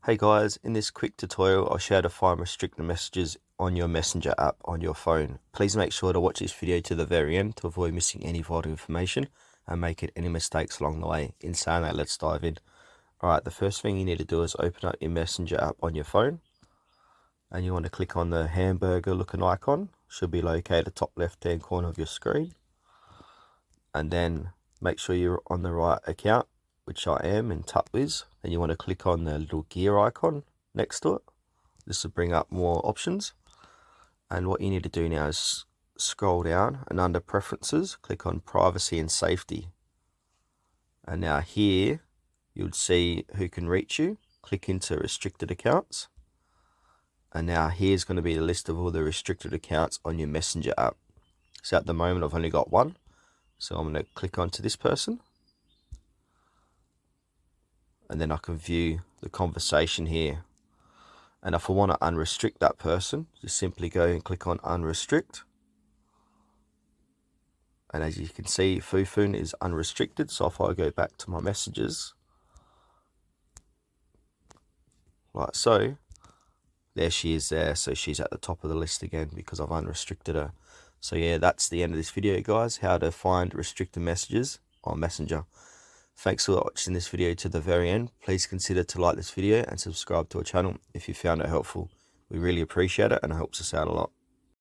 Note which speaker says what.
Speaker 1: Hey guys, in this quick tutorial I'll show you how to find restricted messages on your Messenger app on your phone. Please make sure to watch this video to the very end to avoid missing any vital information and making any mistakes along the way. In saying that, let's dive in. Alright, the first thing you need to do is open up your Messenger app on your phone, and you want to click on the hamburger looking icon. Should be located top left hand corner of your screen, and then make sure you're on the right account, which I am in TutWiz. Then you want to click on the little gear icon next to it. This will bring up more options, and what you need to do now is scroll down and under preferences click on privacy and safety, and now here you would see who can reach you. Click into restricted accounts, and now here's going to be the list of all the restricted accounts on your Messenger app. So at the moment I've only got one, so I'm going to click onto this person, and then I can view the conversation here. And if I want to unrestrict that person, just simply go and click on unrestrict. And as you can see, Fufun is unrestricted. So if I go back to my messages, like so, there she is there. So she's at the top of the list again because I've unrestricted her. So yeah, that's the end of this video, guys. How to find restricted messages on Messenger. Thanks for watching this video to the very end. Please consider to like this video and subscribe to our channel if you found it helpful. We really appreciate it and it helps us out a lot.